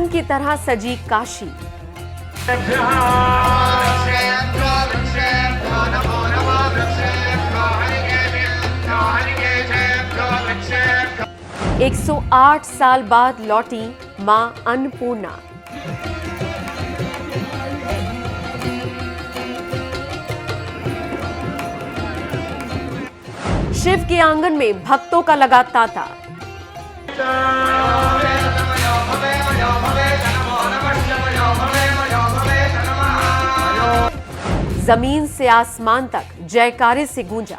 दुल्हन की तरह सजी काशी। एक 108 साल बाद लौटी मां अन्नपूर्णा। शिव के आंगन में भक्तों का लगा तांता। जमीन से आसमान तक जयकारे से गूंजा।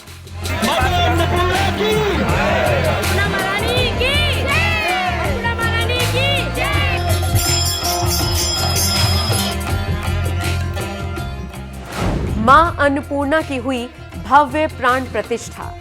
मां अन्नपूर्णा की हुई भव्य प्राण प्रतिष्ठा।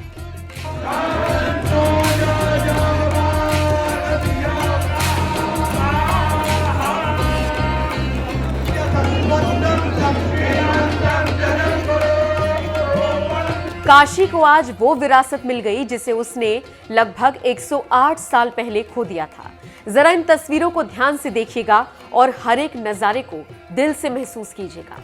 काशी को आज वो विरासत मिल गई जिसे उसने लगभग 108 साल पहले खो दिया था। जरा इन तस्वीरों को ध्यान से देखिएगा और हर एक नजारे को दिल से महसूस कीजिएगा।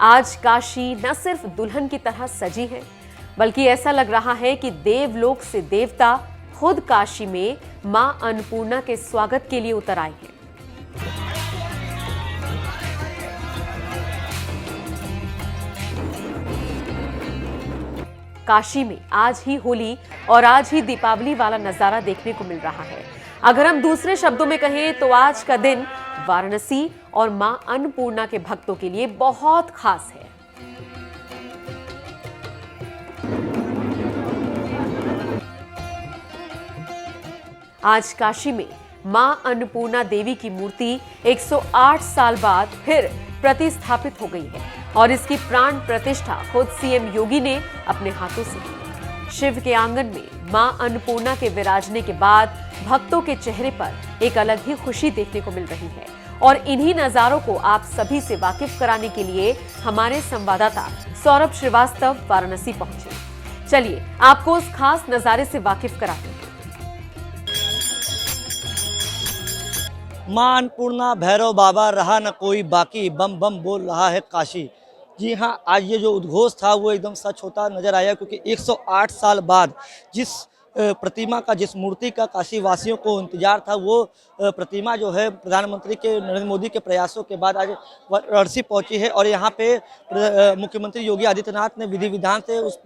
आज काशी न सिर्फ दुल्हन की तरह सजी है, बल्कि ऐसा लग रहा है कि देवलोक से देवता खुद काशी में मां अन्नपूर्णा के स्वागत के लिए उतर आए हैं। काशी में आज ही होली और आज ही दीपावली वाला नजारा देखने को मिल रहा है। अगर हम दूसरे शब्दों में कहें तो आज का दिन वाराणसी और मां अन्नपूर्णा के भक्तों के लिए बहुत खास है। आज काशी में मां अन्नपूर्णा देवी की मूर्ति 108 साल बाद फिर प्रतिस्थापित हो गई है और इसकी प्राण प्रतिष्ठा खुद सीएम योगी ने अपने हाथों से की। शिव के आंगन में मां अन्नपूर्णा के विराजने के बाद भक्तों के चेहरे पर एक अलग ही खुशी देखने को मिल रही है और इन्हीं नजारों को आप सभी से वाकिफ कराने के लिए हमारे संवाददाता सौरभ श्रीवास्तव वाराणसी पहुंचे। चलिए आपको उस खास नजारे से वाकिफ कराते हैं। मां अन्नपूर्णा भैरव बाबा रहा न कोई बाकी, बम बम बोल रहा है काशी। जी हाँ, आज ये जो उद्घोष था वो एकदम सच होता नजर आया, क्योंकि 108 साल बाद जिस प्रतिमा का, जिस मूर्ति का काशी वासियों को इंतजार था, वो प्रतिमा जो है प्रधानमंत्री के नरेंद्र मोदी के प्रयासों के बाद आज वाराणसी पहुंची है और यहाँ पे मुख्यमंत्री योगी आदित्यनाथ ने विधि विधान से उस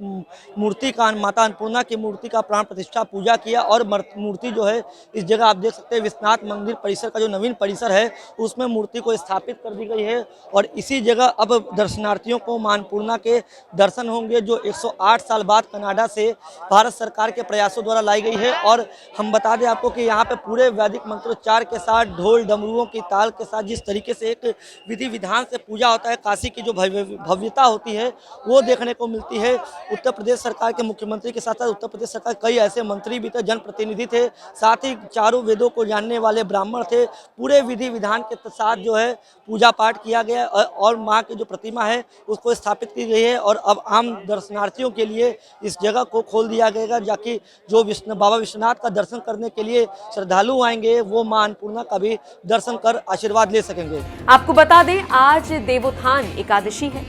मूर्ति का, माता अन्नपूर्णा की मूर्ति का प्राण प्रतिष्ठा पूजा किया और मूर्ति जो है इस जगह आप देख सकते हैं विश्वनाथ मंदिर परिसर का जो नवीन परिसर है उसमें मूर्ति को स्थापित कर दी गई है और इसी जगह अब दर्शनार्थियों को मां अन्नपूर्णा के दर्शन होंगे, जो 108 साल बाद कनाडा से भारत सरकार के प्रयासों द्वारा लाई गई है। और हम बता दें आपको कि यहाँ पे पूरे वैदिक मंत्रोच्चार के साथ, ढोल डमरुओं की ताल के साथ जिस तरीके से एक विधि विधान से पूजा होता है, काशी की जो भव्यता होती है वो देखने को मिलती है। उत्तर प्रदेश सरकार के मुख्यमंत्री के साथ साथ उत्तर प्रदेश सरकार कई ऐसे मंत्री भी थे, जनप्रतिनिधि थे, साथ ही चारों वेदों को जानने वाले ब्राह्मण थे। पूरे विधि विधान के साथ जो है पूजा पाठ किया गया और माँ की जो प्रतिमा है उसको स्थापित की गई है और अब आम दर्शनार्थियों के लिए इस जगह को खोल दिया गया, जाकि जो बाबा विश्वनाथ का दर्शन करने के लिए श्रद्धालु आएंगे वो मां अन्नपूर्णा का भी दर्शन कर आशीर्वाद ले सकेंगे। आपको बता दें आज देवोत्थान एकादशी है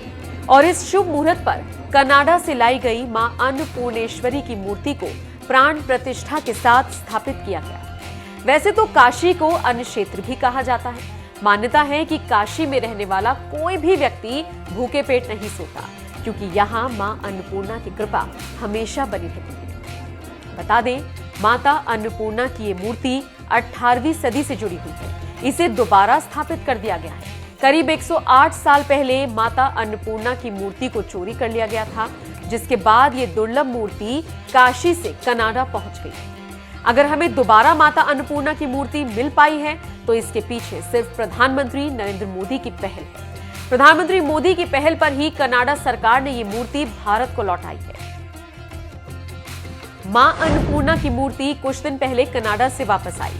और इस शुभ मुहूर्त पर कनाडा से लाई गई मां अन्नपूर्णेश्वरी की मूर्ति को प्राण प्रतिष्ठा के साथ स्थापित किया गया। वैसे तो काशी को अन्न क्षेत्र भी कहा जाता है। मान्यता है कि काशी में रहने वाला कोई भी व्यक्ति भूखे पेट नहीं सोता, क्योंकि यहाँ मां अन्नपूर्णा की कृपा हमेशा बनी रहती है। बता दें, माता अन्नपूर्णा की ये मूर्ति 18वीं सदी से जुड़ी हुई है। इसे दोबारा स्थापित कर दिया गया है। करीब 108 साल पहले माता अन्नपूर्णा की मूर्ति को चोरी कर लिया गया था, जिसके बाद ये दुर्लभ मूर्ति काशी से कनाडा पहुंच गई। अगर हमें दोबारा माता अन्नपूर्णा की मूर्ति मिल पाई है तो इसके पीछे सिर्फ प्रधानमंत्री नरेंद्र मोदी की पहल है। प्रधानमंत्री मोदी की पहल पर ही कनाडा सरकार ने ये मूर्ति भारत को लौटाई है। मां अन्नपूर्णा की मूर्ति कुछ दिन पहले कनाडा से वापस आई।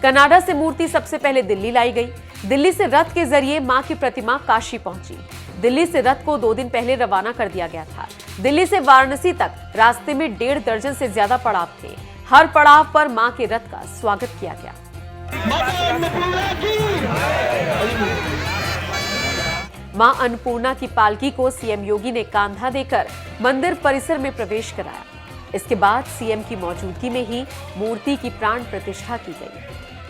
कनाडा से मूर्ति सबसे पहले दिल्ली लाई गई। दिल्ली से रथ के जरिए मां की प्रतिमा काशी पहुंची। दिल्ली से रथ को 2 दिन पहले रवाना कर दिया गया था। दिल्ली से वाराणसी तक रास्ते में 1.5 दर्जन से ज्यादा पड़ाव थे। हर पड़ाव पर मां के रथ का स्वागत किया गया। मां अन्नपूर्णा की पालकी को सीएम योगी ने कांधा देकर मंदिर परिसर में प्रवेश कराया। इसके बाद सीएम की मौजूदगी में ही मूर्ति की प्राण प्रतिष्ठा की गई।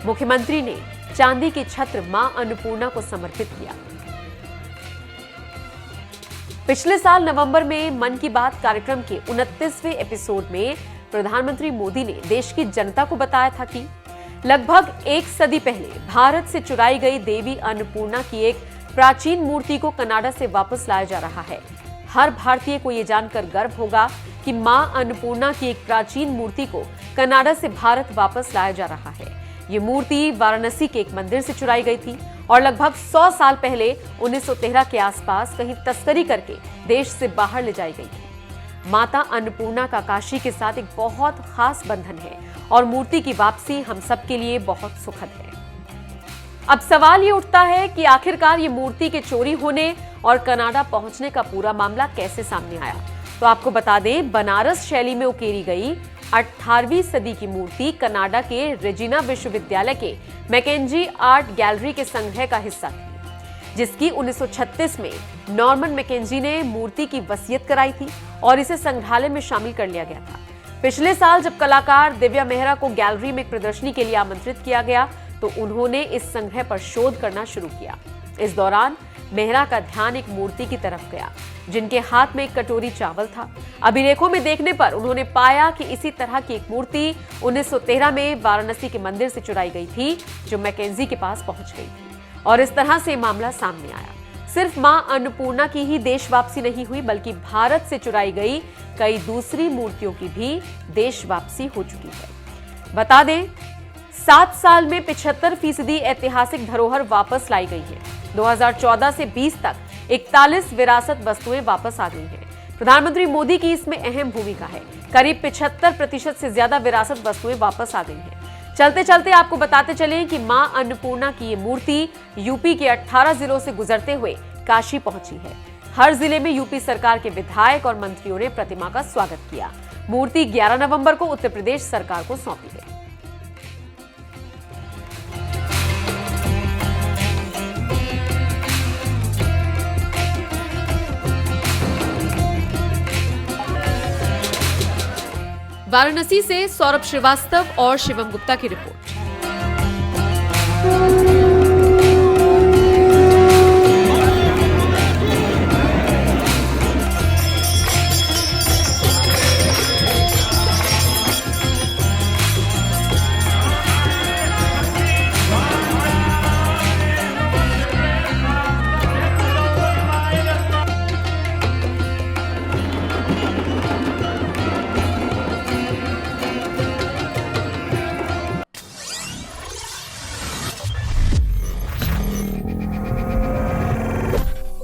मुख्यमंत्री ने चांदी के छत्र मां अन्नपूर्णा को समर्पित किया। पिछले साल नवंबर में मन की बात कार्यक्रम के 29वें एपिसोड में प्रधानमंत्री मोदी ने देश की जनता को बताया था कि लगभग 1 सदी पहले भारत से चुराई गई देवी अन्नपूर्णा की एक प्राचीन मूर्ति को कनाडा से वापस लाया जा रहा है। हर भारतीय को यह जानकर गर्व होगा कि मां अन्नपूर्णा की एक प्राचीन मूर्ति को कनाडा से भारत वापस लाया जा रहा है। ये मूर्ति वाराणसी के एक मंदिर से चुराई गई थी और लगभग 100 साल पहले 1913 के आसपास कहीं तस्करी करके देश से बाहर ले जाई गई थी। माता अन्नपूर्णा का काशी के साथ एक बहुत खास बंधन है और मूर्ति की वापसी हम सबके लिए बहुत सुखद है। अब सवाल ये उठता है कि आखिरकार ये मूर्ति के चोरी होने और कनाडा पहुंचने का पूरा मामला कैसे सामने आया। तो आपको बता दें, बनारस शैली में उकेरी गई 18वीं सदी की मूर्ति कनाडा के रेजिना विश्वविद्यालय के मैकेंजी आर्ट गैलरी के संग्रह का हिस्सा थी, जिसकी 1936 में नॉर्मन मैकेंजी ने मूर्ति की वसीयत कराई थी और इसे संग्रहालय में शामिल कर लिया गया था। पिछले साल जब कलाकार दिव्या मेहरा को गैलरी में प्रदर्शनी के लिए आमंत्रित किया गया तो उन्होंने इस संग्रह पर शोध करना शुरू किया। इस दौरान मेहरा का ध्यान एक मूर्ति की तरफ गया जिनके हाथ में एक कटोरी चावल था। अभिलेखों में देखने पर उन्होंने पाया कि इसी तरह की एक मूर्ति 1913 में वाराणसी के मंदिर से चुराई गई थी, जो मैकेंजी के पास पहुंच गई थी और इस तरह से मामला सामने आया। सिर्फ मां अन्नपूर्णा की ही देश वापसी नहीं हुई, बल्कि भारत से चुराई गई कई दूसरी मूर्तियों की भी देश वापसी हो चुकी है। बता दें, 7 साल में 75% ऐतिहासिक धरोहर वापस लाई गई है। 2014 से 20 तक 41 विरासत वस्तुएं वापस आ गई हैं। प्रधानमंत्री मोदी की इसमें अहम भूमिका है। करीब 75% से ज्यादा विरासत वस्तुएं वापस आ गई हैं। चलते चलते आपको बताते चलें कि मां अन्नपूर्णा की ये मूर्ति यूपी के 18 जिलों से गुजरते हुए काशी पहुंची है। हर जिले में यूपी सरकार के विधायक और मंत्रियों ने प्रतिमा का स्वागत किया। मूर्ति 11 नवंबर को उत्तर प्रदेश सरकार को सौंपी गई। वाराणसी से सौरभ श्रीवास्तव और शिवम गुप्ता की रिपोर्ट।